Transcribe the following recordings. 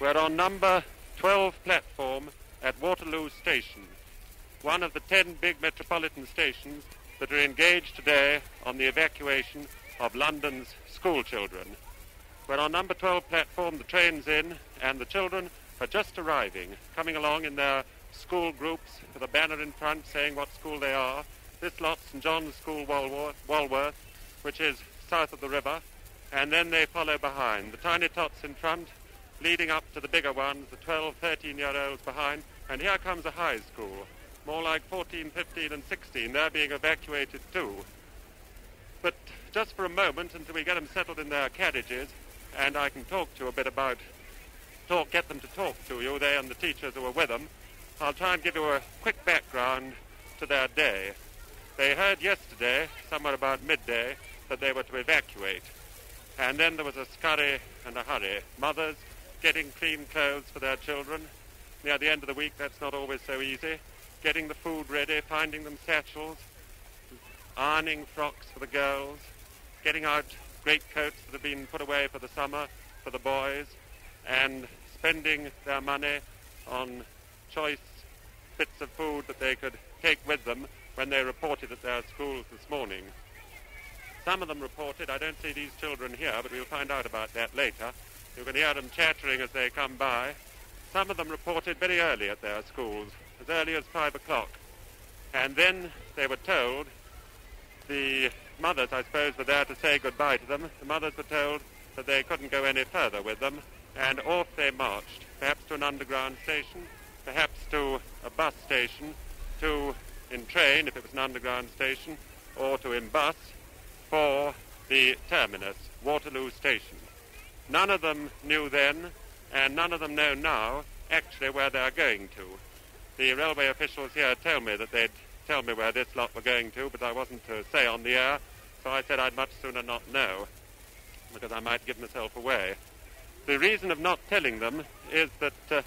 We're on number 12 platform at Waterloo Station, one of the 10 big metropolitan stations that are engaged today on the evacuation of London's school children. We're on number 12 platform, the train's in, and the children are just arriving, coming along in their school groups with a banner in front saying what school they are. This lot's St. John's School, Walworth, which is south of the river, and then they follow behind. The tiny tots in front, leading up to the bigger ones, the 12, 13-year-olds behind, and here comes a high school, more like 14, 15, and 16. They're being evacuated too. But just for a moment, until we get them settled in their carriages, and I can talk to you a bit about, get them to talk to you, they and the teachers who are with them, I'll try and give you a quick background to their day. They heard yesterday, somewhere about midday, that they were to evacuate. And then there was a scurry and a hurry. Mothers getting clean clothes for their children. Near the end of the week, that's not always so easy. Getting the food ready, finding them satchels, ironing frocks for the girls, getting out greatcoats that have been put away for the summer for the boys, and spending their money on choice bits of food that they could take with them when they reported at their schools this morning. Some of them reported, I don't see these children here, but we'll find out about that later. You can hear them chattering as they come by. Some of them reported very early at their schools, as early as 5 o'clock. And then they were told, the mothers, I suppose, were there to say goodbye to them. The mothers were told that they couldn't go any further with them, and off they marched, perhaps to an underground station, perhaps to a bus station, in train, if it was an underground station, or in bus, for the terminus, Waterloo Station. None of them knew then, and none of them know now, actually where they're going to. The railway officials here told me that they'd tell me where this lot were going to, but I wasn't to say on the air, so I said I'd much sooner not know, because I might give myself away. The reason of not telling them is that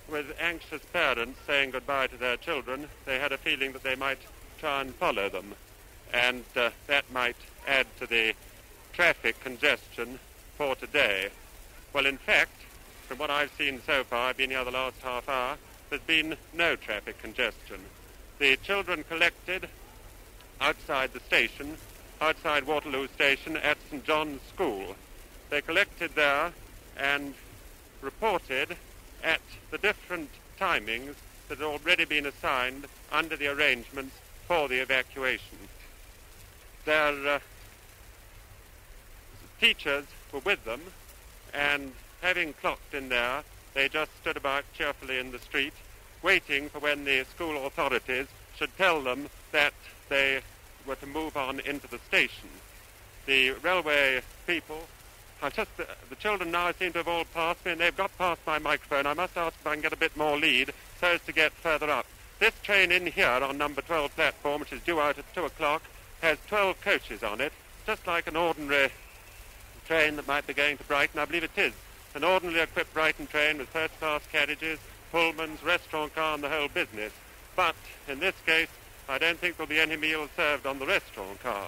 with anxious parents saying goodbye to their children, they had a feeling that they might try and follow them, and that might add to the traffic congestion for today. Well, in fact, from what I've seen so far, I've been here the last half hour, there's been no traffic congestion. The children collected outside the station, outside Waterloo Station at St. John's School. They collected there and reported at the different timings that had already been assigned under the arrangements for the evacuation. Their teachers were with them, and having clocked in there, they just stood about cheerfully in the street, waiting for when the school authorities should tell them that they were to move on into the station. The railway people, the children now seem to have all passed me, and they've got past my microphone. I must ask if I can get a bit more lead so as to get further up. This train in here on number 12 platform, which is due out at 2 o'clock, has 12 coaches on it, just like an ordinary train that might be going to Brighton. I believe it is an ordinarily equipped Brighton train with first-class carriages, Pullmans, restaurant car, and the whole business. But in this case, I don't think there'll be any meals served on the restaurant car.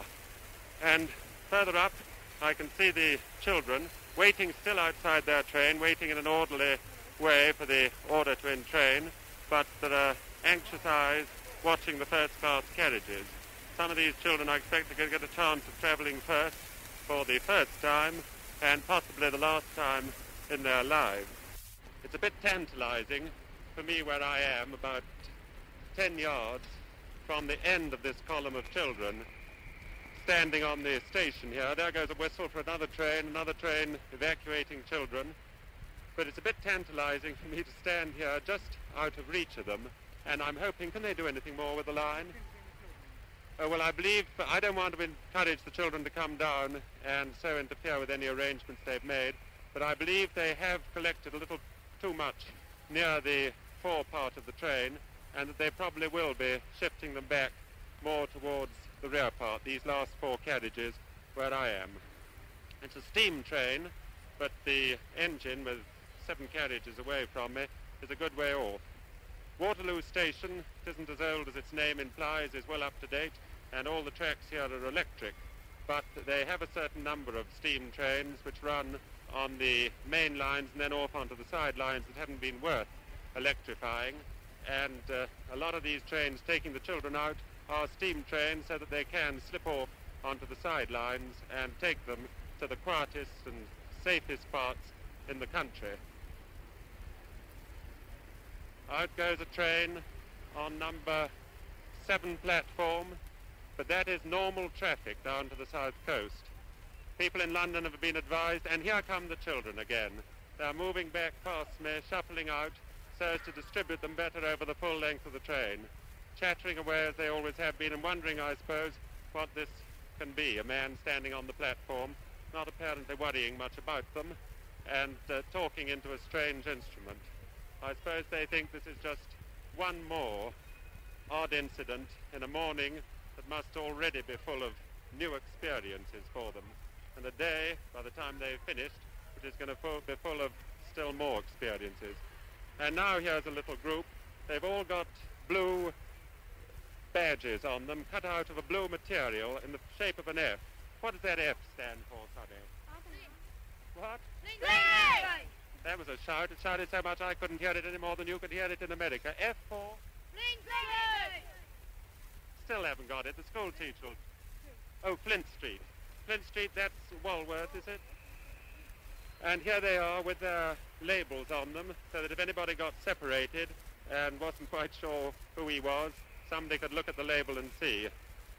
And further up, I can see the children waiting still outside their train, waiting in an orderly way for the order to entrain, but there are anxious eyes watching the first-class carriages. Some of these children I expect are going to get a chance of travelling first for the first time and possibly the last time in their lives. It's a bit tantalising for me where I am, about 10 yards from the end of this column of children, standing on the station here. There goes a whistle for another train evacuating children. But it's a bit tantalising for me to stand here just out of reach of them, and I'm hoping, can they do anything more with the line? Well, I don't want to encourage the children to come down and so interfere with any arrangements they've made, but I believe they have collected a little too much near the fore part of the train, and that they probably will be shifting them back more towards the rear part, these last 4 carriages where I am. It's a steam train, but the engine, with 7 carriages away from me, is a good way off. Waterloo Station, it isn't as old as its name implies, is well up to date, and all the tracks here are electric, but they have a certain number of steam trains which run on the main lines and then off onto the side lines that haven't been worth electrifying. And a lot of these trains taking the children out are steam trains so that they can slip off onto the side lines and take them to the quietest and safest parts in the country. Out goes a train on number 7 platform, but that is normal traffic down to the south coast. People in London have been advised, and here come the children again. They're moving back past me, shuffling out, so as to distribute them better over the full length of the train, chattering away as they always have been, and wondering, I suppose, what this can be. A man standing on the platform, not apparently worrying much about them, and talking into a strange instrument. I suppose they think this is just one more odd incident in a morning that must already be full of new experiences for them, and a day, by the time they've finished, which is going to be full of still more experiences. And now here's a little group. They've all got blue badges on them, cut out of a blue material in the shape of an F. What does that F stand for, Sonny? What? Link! That was a shout. It shouted so much I couldn't hear it any more than you could hear it in America. F for? Link! Still haven't got it. The school teacher will... Oh, Flint Street. Flint Street, that's Walworth, is it? And here they are with their labels on them, so that if anybody got separated and wasn't quite sure who he was, somebody could look at the label and see.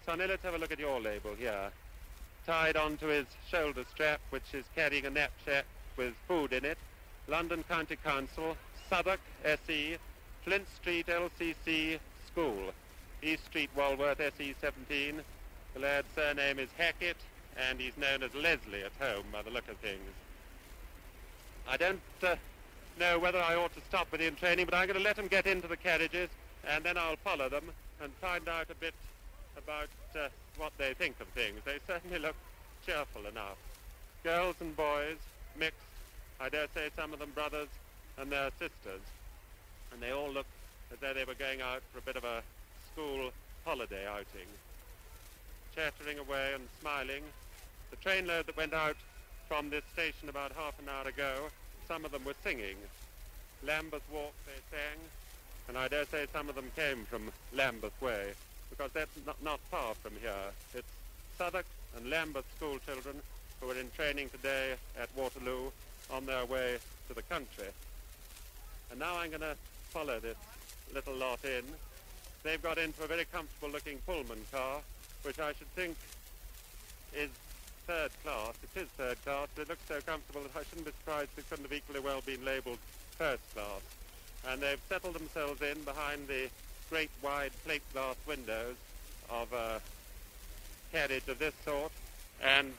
Sonny, let's have a look at your label here. Tied onto his shoulder strap, which is carrying a knapsack with food in it. London County Council, Southwark, SE, Flint Street, LCC, School. East Street, Walworth, SE 17. The lad's surname is Hackett, and he's known as Leslie at home by the look of things. I don't know whether I ought to stop with him training, but I'm going to let them get into the carriages, and then I'll follow them and find out a bit about what they think of things. They certainly look cheerful enough. Girls and boys, mixed. I dare say some of them brothers and their sisters. And they all look as though they were going out for a bit of a school holiday outing. Chattering away and smiling. The trainload that went out from this station about half an hour ago, some of them were singing. Lambeth Walk, they sang, and I dare say some of them came from Lambeth Way, because that's not far from here. It's Southwark and Lambeth school children who are in training today at Waterloo on their way to the country. And now I'm going to follow this little lot in. They've got into a very comfortable looking Pullman car, which I should think is third class. It is third class, but it looks so comfortable that I shouldn't be surprised it couldn't have equally well been labelled first class. And they've settled themselves in behind the great wide plate glass windows of a carriage of this sort. And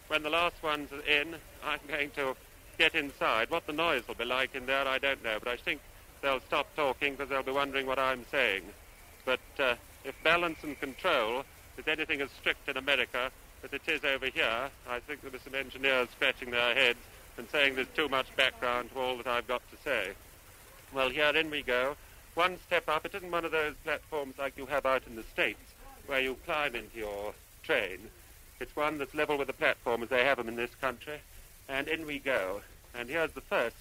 when the last one's in, I'm going to get inside. What the noise will be like in there, I don't know, but I think they'll stop talking because they'll be wondering what I'm saying. But if balance and control is anything as strict in America as it is over here, I think there'll be some engineers scratching their heads and saying there's too much background to all that I've got to say. Well, here in we go. One step up. It isn't one of those platforms like you have out in the States where you climb into your train. It's one that's level with the platform as they have them in this country. And in we go. And here's the first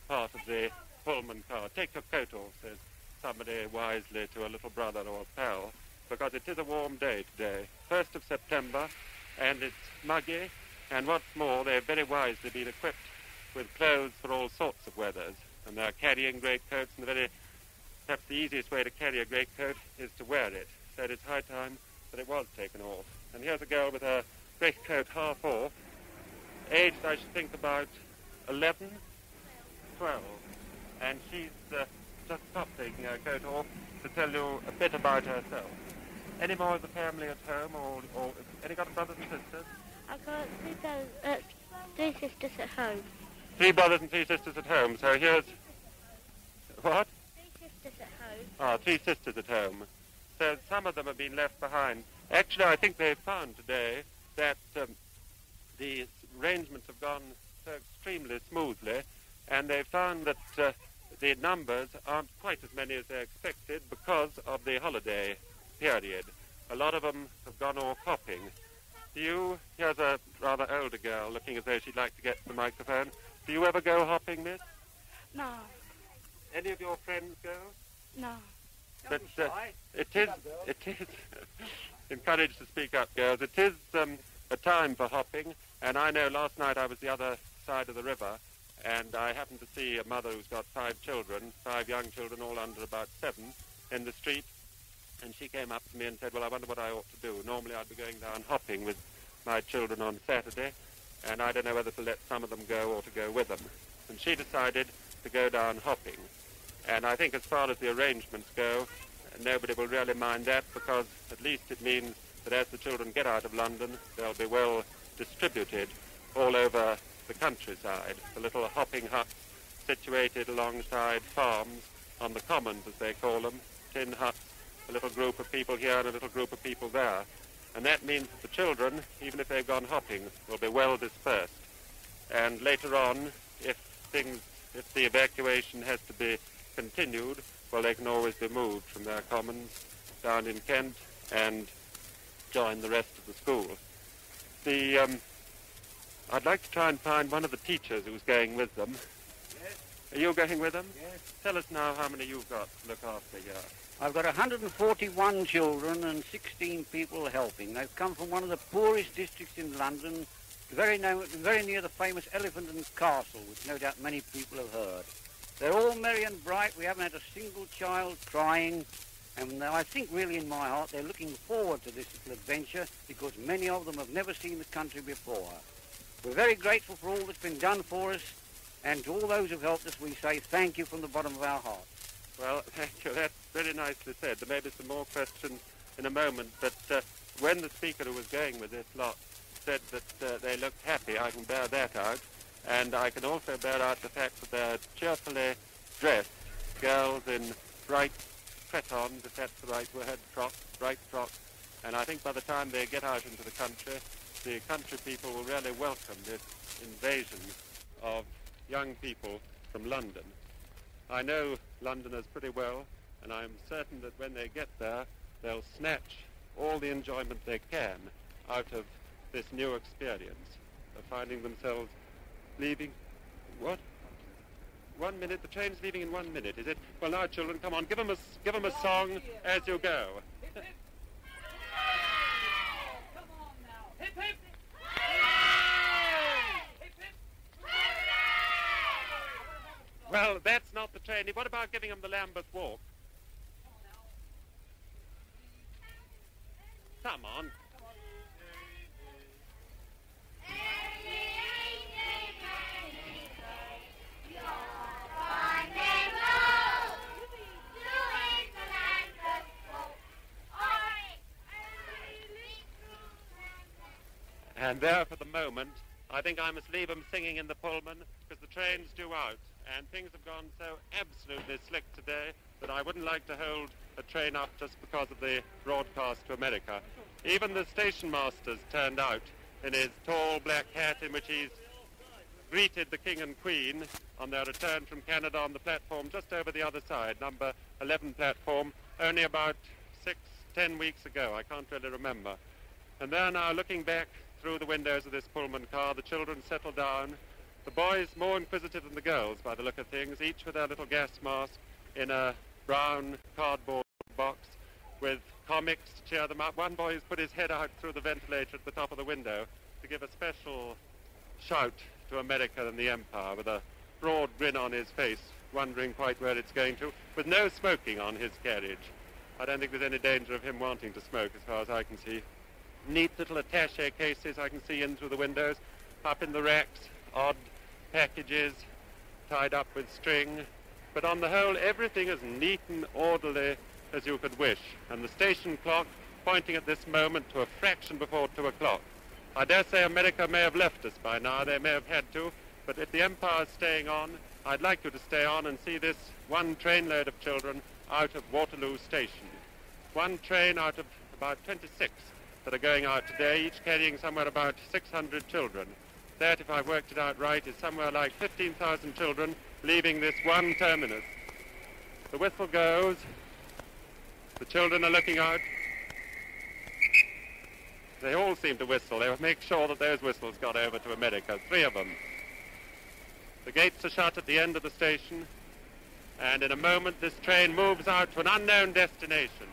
part of the Pullman car. Take your coat off, says somebody wisely to a little brother or a pal, because it is a warm day today, 1st of September, and it's muggy, and what's more, they've very wisely been equipped with clothes for all sorts of weathers, and they're carrying greatcoats, and perhaps the easiest way to carry a greatcoat is to wear it, so it's high time that it was taken off. And here's a girl with her greatcoat half off, aged, I should think, about 11, 12, and she's just stopped taking her coat off to tell you a bit about herself. Any more of the family at home, or any got brothers and sisters? I've got three sisters at home. 3 brothers and 3 sisters at home, so here's... What? 3 sisters at home. Ah, 3 sisters at home. So some of them have been left behind. Actually, I think they've found today that the arrangements have gone so extremely smoothly, and they've found that the numbers aren't quite as many as they expected because of the holiday period. A lot of them have gone off hopping, Here's a rather older girl looking as though she'd like to get to the microphone. Do you ever go hopping, miss? No. Any of your friends go? No. But it is encouraged to speak up, girls. It is a time for hopping, and I know last night I was the other side of the river, and I happened to see a mother who's got 5 children, 5 young children, all under about 7, in the street, and she came up to me and said, well, I wonder what I ought to do. Normally I'd be going down hopping with my children on Saturday, and I don't know whether to let some of them go or to go with them. And she decided to go down hopping. And I think as far as the arrangements go, nobody will really mind that, because at least it means that as the children get out of London, they'll be well distributed all over the countryside. The little hopping huts situated alongside farms on the commons, as they call them, tin huts, a little group of people here and a little group of people there. And that means that the children, even if they've gone hopping, will be well dispersed. And later on, if the evacuation has to be continued, well, they can always be moved from their commons down in Kent and join the rest of the school. I'd like to try and find one of the teachers who's going with them. Yes. Are you going with them? Yes. Tell us now how many you've got to look after here. I've got 141 children and 16 people helping. They've come from one of the poorest districts in London, very near the famous Elephant and Castle, which no doubt many people have heard. They're all merry and bright. We haven't had a single child crying. And I think really in my heart they're looking forward to this little adventure, because many of them have never seen the country before. We're very grateful for all that's been done for us, and to all those who've helped us, we say thank you from the bottom of our hearts. Well, thank you. That's very nicely said. There may be some more questions in a moment, but when the speaker who was going with this lot said that they looked happy, I can bear that out. And I can also bear out the fact that they're cheerfully dressed, girls in bright cretonnes, if that's the right word, bright frocks. And I think by the time they get out into the country people will really welcome this invasion of young people from London. I know Londoners pretty well, and I'm certain that when they get there, they'll snatch all the enjoyment they can out of this new experience of finding themselves leaving. What? 1 minute? The train's leaving in 1 minute, is it? Well, now, children, come on, give them a song as you go. Come on now. Hip, hip. Well, that's not the train. What about giving them the Lambeth Walk? Come on. And there for the moment, I think I must leave them singing in the Pullman, because the train's due out, and things have gone so absolutely slick today that I wouldn't like to hold a train up just because of the broadcast to America. Even the station master's turned out in his tall black hat in which he's greeted the King and Queen on their return from Canada on the platform just over the other side, number 11 platform, only about 6-10 weeks ago. I can't really remember. And they're now looking back through the windows of this Pullman car. The children settle down. The boys more inquisitive than the girls by the look of things, each with their little gas mask in a brown cardboard box with comics to cheer them up. One boy has put his head out through the ventilator at the top of the window to give a special shout to America and the Empire, with a broad grin on his face, wondering quite where it's going to, with no smoking on his carriage. I don't think there's any danger of him wanting to smoke as far as I can see. Neat little attaché cases I can see in through the windows. Up in the racks, odd packages tied up with string. But on the whole, everything as neat and orderly as you could wish. And the station clock pointing at this moment to a fraction before 2 o'clock. I dare say America may have left us by now. They may have had to. But if the Empire's staying on, I'd like you to stay on and see this one trainload of children out of Waterloo Station. One train out of about 26 that are going out today, each carrying somewhere about 600 children. That, if I've worked it out right, is somewhere like 15,000 children leaving this one terminus. The whistle goes. The children are looking out. They all seem to whistle. They make sure that those whistles got over to America, 3 of them. The gates are shut at the end of the station, and in a moment this train moves out to an unknown destination.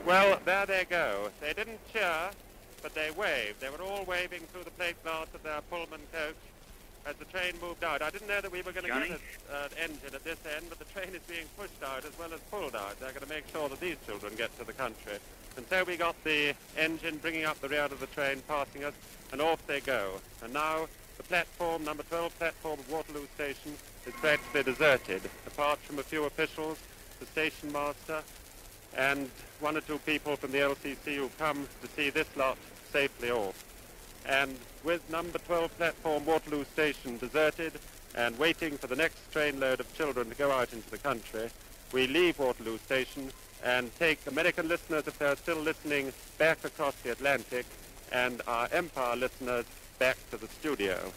Well, there they go. They didn't cheer, but they waved. They were all waving through the plate glass of their Pullman coach as the train moved out. I didn't know that we were going to get an engine at this end, but the train is being pushed out as well as pulled out. They're going to make sure that these children get to the country. And so we got the engine bringing up the rear of the train, passing us, and off they go. And now the platform, number 12 platform of Waterloo Station, is practically deserted, apart from a few officials, the station master, and 1 or 2 people from the LCC who come to see this lot safely off. And with number 12 platform Waterloo Station deserted and waiting for the next trainload of children to go out into the country, we leave Waterloo Station and take American listeners, if they're still listening, back across the Atlantic, and our Empire listeners back to the studio.